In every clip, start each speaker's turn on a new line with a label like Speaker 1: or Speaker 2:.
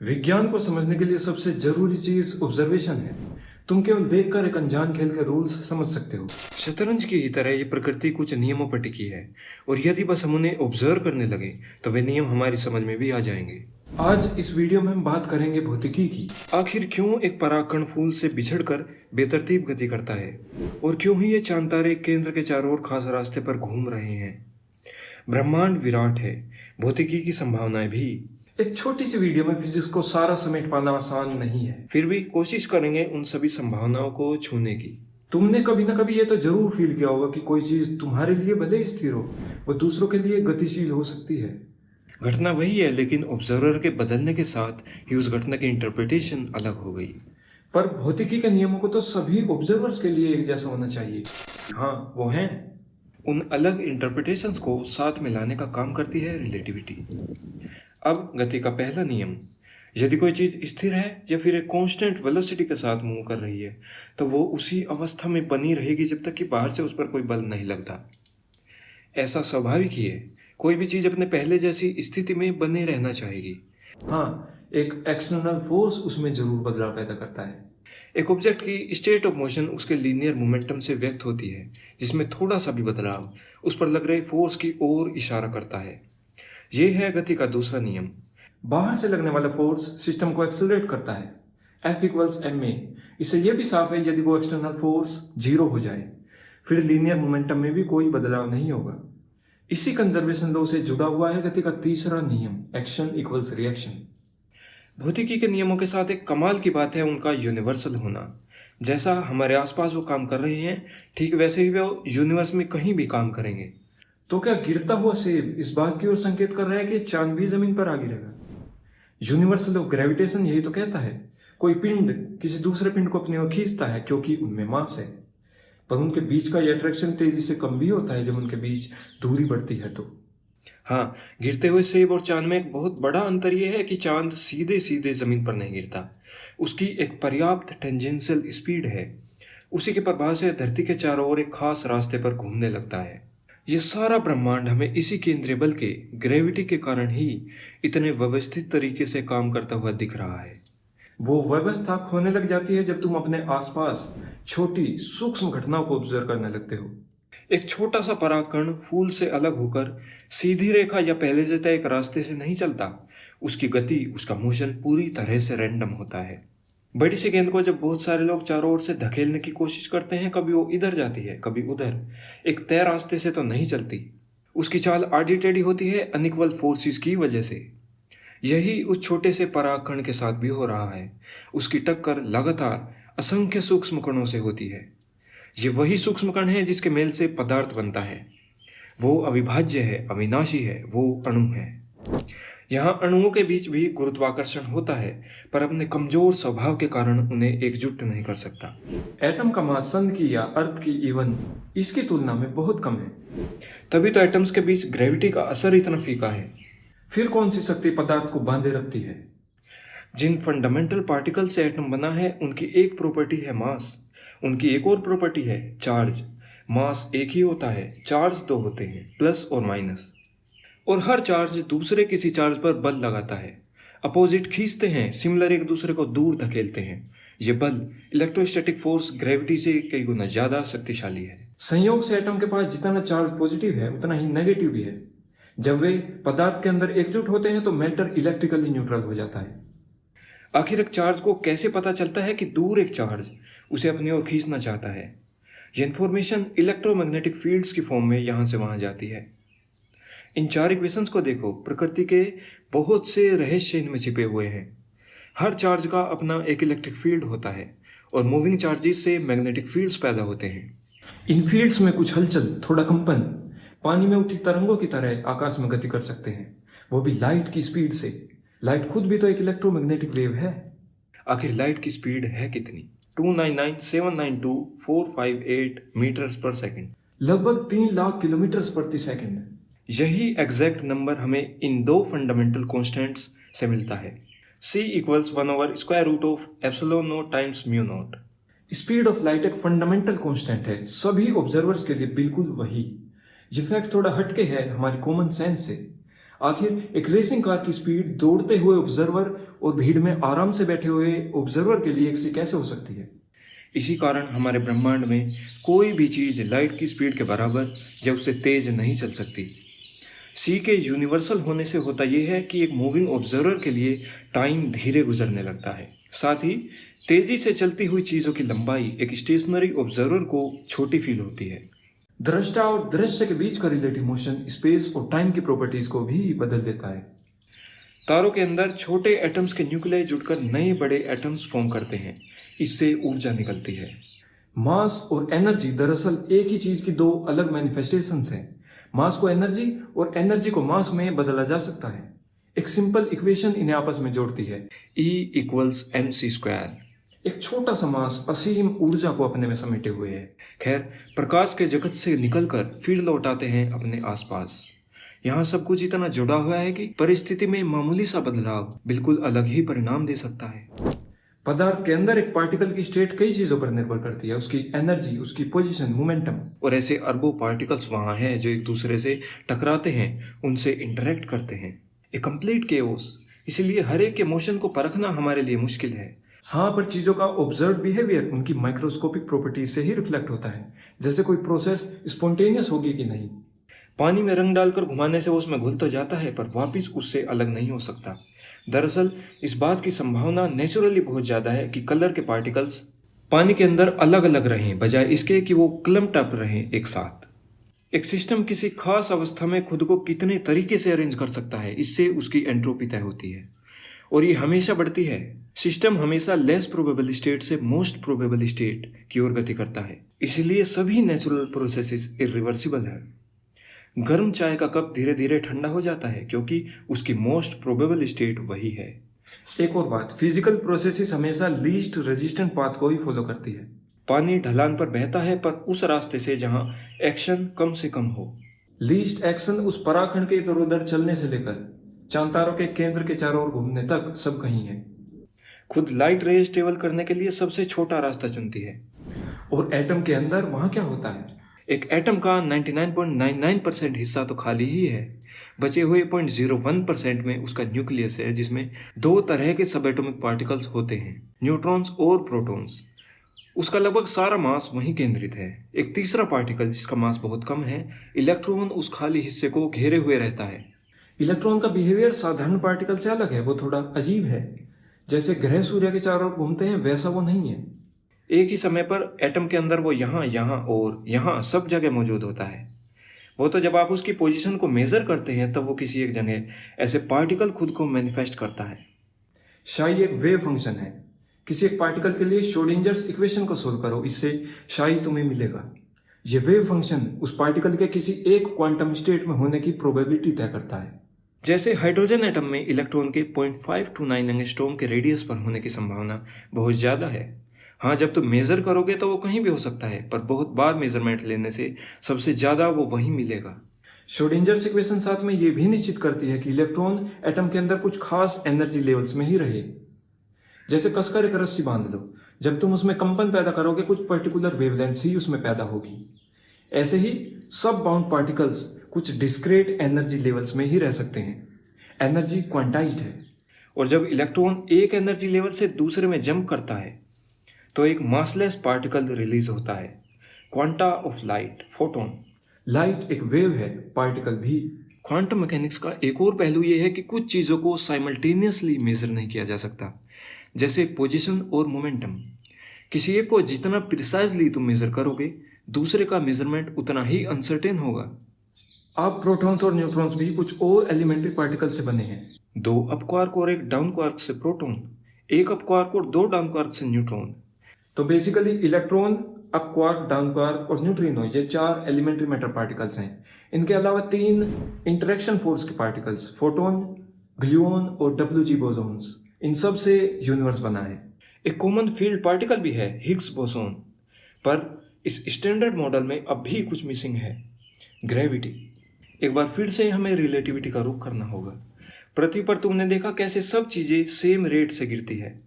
Speaker 1: विज्ञान को समझने के लिए सबसे जरूरी चीज ऑब्जर्वेशन है। तुम केवल देखकर एक अनजान खेल के रूल्स समझ सकते हो। शतरंज की ही तरह ये प्रकृति कुछ नियमों पर टिकी है और यदि बस हम उन्हें ऑब्जर्व करने लगे तो वे नियम हमारी समझ में भी आ जाएंगे। आज इस वीडियो में हम बात करेंगे भौतिकी की। आखिर क्यों एक परागकण फूल से बिछड़कर बेतरतीब गति करता है और क्यों ही ये चांद तारे केंद्र के चारों ओर खास रास्ते पर घूम रहे हैं। ब्रह्मांड विराट है, भौतिकी की संभावनाएं भी। एक छोटी सी वीडियो में फिजिक्स को सारा समेट पाना आसान नहीं है, फिर भी कोशिश करेंगे उन सभी संभावनाओं को छूने की। तुमने कभी ना कभी ये तो जरूर फील किया होगा कि कोई चीज तुम्हारे लिए भले स्थिर हो, वो दूसरों के लिए गतिशील हो सकती है। घटना वही है, लेकिन ऑब्जर्वर के बदलने के साथ ही उस घटना की इंटरप्रिटेशन अलग हो गई। पर भौतिकी के नियमों को तो सभी ऑब्जर्वर्स के लिए एक जैसा होना चाहिए। हाँ, वो हैं। उन अलग इंटरप्रिटेशंस को साथ में लाने का काम करती है रिलेटिविटी। अब गति का पहला नियम, यदि कोई चीज स्थिर है या फिर एक कांस्टेंट वेलोसिटी के साथ मूव कर रही है तो वो उसी अवस्था में बनी रहेगी जब तक कि बाहर से उस पर कोई बल नहीं लगता। ऐसा स्वाभाविक ही है, कोई भी चीज अपने पहले जैसी स्थिति में बने रहना चाहेगी। हाँ, एक एक्सटर्नल फोर्स उसमें जरूर बदलाव पैदा करता है। एक ऑब्जेक्ट की स्टेट ऑफ मोशन उसके लीनियर मोमेंटम से व्यक्त होती है, जिसमें थोड़ा सा भी बदलाव उस पर लग रहे फोर्स की ओर इशारा करता है। यह है गति का दूसरा नियम। बाहर से लगने वाला फोर्स सिस्टम को एक्सेलरेट करता है, F=ma। इससे यह भी साफ है, यदि वो एक्सटर्नल फोर्स 0 हो जाए फिर लीनियर मोमेंटम में भी कोई बदलाव नहीं होगा। इसी कंजर्वेशन लॉ से जुड़ा हुआ है गति का तीसरा नियम, एक्शन=रिएक्शन। भौतिकी के नियमों के साथ एक कमाल की बात है उनका यूनिवर्सल होना। जैसा हमारे आसपास वो काम कर रहे हैं, ठीक वैसे ही वो यूनिवर्स में कहीं भी काम करेंगे। तो क्या गिरता हुआ सेब इस बात की ओर संकेत कर रहा है कि चांद भी जमीन पर आ गिरेगा? यूनिवर्सल ऑफ ग्रेविटेशन यही तो कहता है, कोई पिंड किसी दूसरे पिंड को अपनी ओर खींचता है क्योंकि उनमें मास है, पर उनके बीच का ये अट्रैक्शन तेजी से कम भी होता है जब उनके बीच दूरी बढ़ती है तो। हाँ, गिरते हुए सेब और चांद में एक बहुत बड़ा अंतर यह है कि चांद सीधे सीधे जमीन पर नहीं गिरता, उसकी एक पर्याप्त टेंजेंशियल स्पीड है। उसी के प्रभाव से धरती के चारों ओर एक खास रास्ते पर घूमने लगता है। ये सारा ब्रह्मांड हमें इसी केंद्रीय बल के, ग्रेविटी के कारण ही इतने व्यवस्थित तरीके से काम करता हुआ दिख रहा है। वो व्यवस्था खोने लग जाती है जब तुम अपने आसपास छोटी सूक्ष्म घटनाओं को ऑब्जर्व करने लगते हो। एक छोटा सा परागकण फूल से अलग होकर सीधी रेखा या पहले से तय एक रास्ते से नहीं चलता। उसकी गति, उसका मोशन पूरी तरह से रैंडम होता है। बड़ी सी गेंद को जब बहुत सारे लोग चारों ओर से धकेलने की कोशिश करते हैं, कभी वो इधर जाती है कभी उधर, एक तय रास्ते से तो नहीं चलती। उसकी चाल आड़ी टेढ़ी होती है अनइक्वल फोर्सेस की वजह से। यही उस छोटे से परागकण के साथ भी हो रहा है। उसकी टक्कर लगातार असंख्य सूक्ष्म कणों से होती है। ये वही सूक्ष्म कण है जिसके मेल से पदार्थ बनता है। वो अविभाज्य है, अविनाशी है, वो अणु है। यहाँ अणुओं के बीच भी गुरुत्वाकर्षण होता है, पर अपने कमजोर स्वभाव के कारण उन्हें एकजुट नहीं कर सकता। एटम का मास सन की या अर्थ की इवन इसकी तुलना में बहुत कम है, तभी तो एटम्स के बीच ग्रेविटी का असर इतना फीका है। फिर कौन सी शक्ति पदार्थ को बांधे रखती है? जिन फंडामेंटल पार्टिकल से एटम बना है उनकी एक प्रॉपर्टी है मास, उनकी एक और प्रॉपर्टी है चार्ज। मास एक ही होता है, चार्ज दो होते हैं, प्लस और माइनस, और हर चार्ज दूसरे किसी चार्ज पर बल लगाता है। अपोजिट खींचते हैं, सिमिलर एक दूसरे को दूर धकेलते हैं। ये बल इलेक्ट्रोस्टैटिक फोर्स ग्रेविटी से कई गुना ज्यादा शक्तिशाली है। संयोग से एटम के पास जितना चार्ज पॉजिटिव है उतना ही नेगेटिव भी है। जब वे पदार्थ के अंदर एकजुट होते हैं तो मैटर इलेक्ट्रिकली न्यूट्रल हो जाता है। आखिर एक चार्ज को कैसे पता चलता है कि दूर एक चार्ज उसे अपनी ओर खींचना चाहता है? यह इंफॉर्मेशन इलेक्ट्रोमैग्नेटिक फील्ड्स की फॉर्म में यहां से वहां जाती है। इन चार इक्वेशंस को देखो, प्रकृति के बहुत से रहस्य इनमें छिपे हुए हैं। हर चार्ज का अपना एक इलेक्ट्रिक फील्ड होता है और मूविंग चार्जेस से मैग्नेटिक फील्ड्स पैदा होते हैं। इन फील्ड्स में कुछ हलचल, थोड़ा कंपन पानी में उठी तरंगों की तरह आकाश में गति कर सकते हैं, वो भी लाइट की स्पीड से। लाइट खुद भी तो एक इलेक्ट्रोमैग्नेटिक वेव है। आखिर लाइट की स्पीड है कितनी? 299,792,458 मीटर्स पर सेकेंड, लगभग 3 लाख किलोमीटर प्रति सेकेंड। यही एग्जैक्ट नंबर हमें इन दो फंडामेंटल कॉन्स्टेंट्स से मिलता है। C=1/√ε0 times μ0। Speed of light एक फंडामेंटल कांस्टेंट है, सभी ऑब्जर्वर्स के लिए बिल्कुल वही। ये फैक्ट थोड़ा हटके है हमारी कॉमन सेंस से। आखिर एक रेसिंग कार की स्पीड दौड़ते हुए ऑब्जर्वर और भीड़ में आराम से बैठे हुए ऑब्जर्वर के लिए एक सी कैसे हो सकती है? इसी कारण हमारे ब्रह्मांड में कोई भी चीज लाइट की स्पीड के बराबर या उससे तेज नहीं चल सकती। सी के यूनिवर्सल होने से होता यह है कि एक मूविंग ऑब्जर्वर के लिए टाइम धीरे गुजरने लगता है। साथ ही तेजी से चलती हुई चीजों की लंबाई एक स्टेशनरी ऑब्जर्वर को छोटी फील होती है। दृष्टा और दृश्य के बीच का रिलेटिव मोशन स्पेस और टाइम की प्रॉपर्टीज को भी बदल देता है। तारों के अंदर छोटे एटम्स के न्यूक्लियाई जुड़कर नए बड़े एटम्स फॉर्म करते हैं। इससे ऊर्जा निकलती है। मास और एनर्जी दरअसल एक ही चीज की दो अलग मैनिफेस्टेशंस हैं। मास को एनर्जी और एनर्जी को मास में बदला जा सकता है। एक सिंपल इक्वेशन इन्हें आपस में जोड़ती है, E=mc²। एक छोटा सा मास असीम ऊर्जा को अपने में समेटे हुए है। खैर, प्रकाश के जगत से निकलकर फिर लौट आते हैं अपने आसपास। यहाँ सब कुछ इतना जुड़ा हुआ है कि परिस्थिति में मामूली सा बदलाव बिल्कुल अलग ही परिणाम दे सकता है। पदार्थ के अंदर एक पार्टिकल की स्टेट कई चीजों पर निर्भर करती है, उसकी एनर्जी, उसकी पोजीशन, मोमेंटम, और ऐसे अरबों पार्टिकल्स वहां हैं जो एक दूसरे से टकराते हैं, उनसे इंटरेक्ट करते हैं। ए कंप्लीट केओस। इसलिए हर एक के मोशन को परखना हमारे लिए मुश्किल है। हाँ, पर चीजों का ऑब्जर्व बिहेवियर उनकी माइक्रोस्कोपिक प्रॉपर्टीज से ही रिफ्लेक्ट होता है, जैसे कोई प्रोसेस स्पॉन्टेनियस होगी कि नहीं। पानी में रंग डालकर घुमाने से वो उसमें घुल तो जाता है, पर वापिस उससे अलग नहीं हो सकता। दरअसल इस बात की संभावना नेचुरली बहुत ज्यादा है कि कलर के पार्टिकल्स पानी के अंदर अलग अलग रहें, बजाय इसके कि वो क्लम्प्ड अप रहें एक साथ। एक सिस्टम किसी खास अवस्था में खुद को कितने तरीके से अरेंज कर सकता है, इससे उसकी एंट्रोपी तय होती है, और ये हमेशा बढ़ती है। सिस्टम हमेशा लेस प्रोबेबल स्टेट से मोस्ट प्रोबेबल स्टेट की ओर गति करता है। इसीलिए सभी नेचुरल प्रोसेसेस इरिवर्सिबल है। गर्म चाय का कप धीरे धीरे ठंडा हो जाता है क्योंकि उसकी मोस्ट प्रोबेबल स्टेट वही है। एक और बात, फिजिकल प्रोसेसेस हमेशा लीस्ट रेजिस्टेंट पाथ को ही फॉलो करती है। पानी ढलान पर बहता है, पर उस रास्ते से जहां एक्शन कम से कम हो। लीस्ट एक्शन उस पराखंड के इधर उधर चलने से लेकर चांतारों के केंद्र के चारों ओर घूमने तक सब कहीं है। खुद लाइट रेज ट्रेवल करने के लिए सबसे छोटा रास्ता चुनती है। और एटम के अंदर वहां क्या होता है? एक एटम का 99.99% हिस्सा तो खाली ही है। बचे हुए 0.01% में उसका न्यूक्लियस है, जिसमें दो तरह के सब एटॉमिक पार्टिकल्स होते हैं, न्यूट्रॉन्स और प्रोटॉन्स। उसका लगभग सारा मास वहीं केंद्रित है। एक तीसरा पार्टिकल जिसका मास बहुत कम है, इलेक्ट्रॉन, उस खाली हिस्से को घेरे हुए रहता है। इलेक्ट्रॉन का बिहेवियर साधारण पार्टिकल से अलग है, वो थोड़ा अजीब है। जैसे ग्रह सूर्य के चारों ओर घूमते हैं, वैसा वो नहीं है। एक ही समय पर एटम के अंदर वो यहाँ और यहाँ सब जगह मौजूद होता है। वो तो जब आप उसकी पोजीशन को मेजर करते हैं तब वो किसी एक जगह ऐसे पार्टिकल खुद को मैनिफेस्ट करता है। शाई एक वेव फंक्शन है। किसी एक पार्टिकल के लिए श्रोडिंजर्स इक्वेशन को सोल्व करो, इससे शाई तुम्हें मिलेगा। ये वेव फंक्शन उस पार्टिकल के किसी एक क्वांटम स्टेट में होने की प्रोबेबिलिटी तय करता है। जैसे हाइड्रोजन एटम में इलेक्ट्रॉन के 0.529 एंगस्ट्रॉम के रेडियस पर होने की संभावना बहुत ज़्यादा है। हाँ, जब तुम मेजर करोगे तो वो कहीं भी हो सकता है, पर बहुत बार मेजरमेंट लेने से सबसे ज़्यादा वो वहीं मिलेगा। श्रोडिंजर्स इक्वेशन साथ में ये भी निश्चित करती है कि इलेक्ट्रॉन एटम के अंदर कुछ खास एनर्जी लेवल्स में ही रहे। जैसे कसकर एक रस्सी बांध लो, जब तुम उसमें कंपन पैदा करोगे कुछ पर्टिकुलर वेवलेंथ ही उसमें पैदा होगी। ऐसे ही सब बाउंड पार्टिकल्स कुछ डिस्क्रीट एनर्जी लेवल्स में ही रह सकते हैं। एनर्जी क्वांटाइज्ड है, और जब इलेक्ट्रॉन एक एनर्जी लेवल से दूसरे में जंप करता है तो एक मासलेस पार्टिकल रिलीज होता है, quanta of light, photon. Light एक वेव है, पार्टिकल भी। क्वांटम मैकेनिक्स का एक और पहलू यह है कि कुछ चीज़ों को साइमल्टेनियसली मेजर नहीं किया जा सकता, जैसे पोजीशन और मोमेंटम। किसी एक को जितना प्रिसाइजली तुम मेजर करोगे, दूसरे का मेजरमेंट उतना ही अनसर्टेन होगा। अब प्रोटॉन्स और न्यूट्रॉन्स भी कुछ और एलिमेंट्री पार्टिकल से बने हैं। दो अप क्वार्क और एक डाउन क्वार्क से प्रोटॉन, एक अप क्वार्क और दो डाउन क्वार्क से न्यूट्रॉन। तो basically electron, up quark, down quark और न्यूट्रिनो, ये चार एलिमेंट्री मैटर पार्टिकल्स हैं। इनके अलावा तीन इंटरेक्शन फोर्स के पार्टिकल्स, फोटोन, ग्लूऑन और WG बोसोन्स। इन सब से यूनिवर्स बना है। एक कॉमन फील्ड पार्टिकल भी है, हिग्स बोसोन, पर इस स्टैंडर्ड मॉडल में अब भी कुछ मिसिंग है, ग्रेविटी। एक बार फिर से हमें रिलेटिविटी का रुख करना होगा। पृथ्वी पर तुमने देखा कैसे सब चीजें सेम रेट से गिरती है।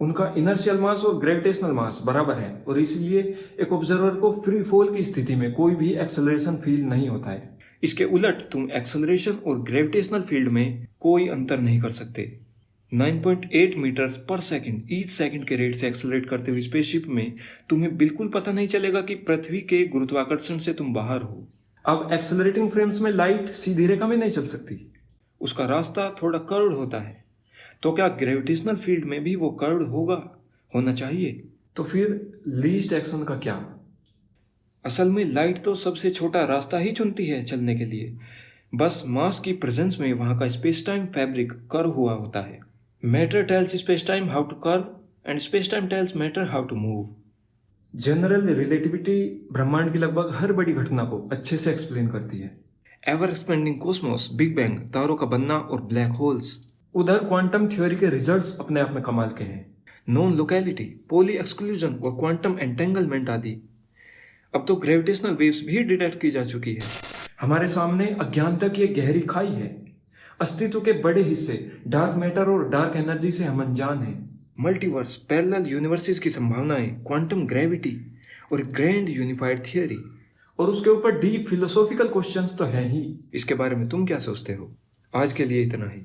Speaker 1: उनका इनर्शियल मास और ग्रेविटेशनल मास बराबर है, और इसलिए एक ऑब्जर्वर को फ्री फॉल की स्थिति में कोई भी एक्सेलरेशन फील नहीं होता है। इसके उलट तुम एक्सेलरेशन और ग्रेविटेशनल फील्ड में कोई अंतर नहीं कर सकते। 9.8 मीटर्स पर सेकंड ईच सेकंड के रेट से एक्सेलरेट करते हुए स्पेसशिप में तुम्हें बिल्कुल पता नहीं चलेगा कि पृथ्वी के गुरुत्वाकर्षण से तुम बाहर हो। अब एक्सेलरेटिंग फ्रेम्स में लाइट सीधी रेखा में नहीं चल सकती, उसका रास्ता थोड़ा कर्व्ड होता है। तो क्या ग्रेविटेशनल फील्ड में भी वो कर्व्ड होना चाहिए? तो फिर लीस्ट एक्शन का क्या? असल में लाइट तो सबसे छोटा रास्ता ही चुनती है चलने के लिए। बस मास की प्रेजेंस में वहाँ का स्पेस टाइम फैब्रिक कर्व हुआ होता है। Matter tells space time how to curve and space time tells matter how to move. General relativity ब्रह्मांड की लगभग हर बड़ी घटना को अच्छे से एक्सप्लेन करती है। Ever expanding Cosmos, big bang, तारों का बनना और ब्लैक होल्स। उधर क्वांटम थ्योरी के रिजल्ट्स अपने आप में कमाल के हैं। नॉन लोकेलिटी, पोली एक्सक्लूजन और क्वांटम एंटेंगलमेंट आदि। अब तो ग्रेविटेशनल वेव्स भी डिटेक्ट की जा चुकी है। हमारे सामने अज्ञानता की एक गहरी खाई है। अस्तित्व के बड़े हिस्से डार्क मैटर और डार्क एनर्जी से हम अनजान हैं। मल्टीवर्स, पैरेलल यूनिवर्सेस की संभावनाएं, क्वांटम ग्रेविटी और ग्रैंड यूनिफाइड थियरी, और उसके ऊपर डीप फिलोसॉफिकल क्वेश्चंस तो हैं ही। इसके बारे में तुम क्या सोचते हो? आज के लिए इतना ही।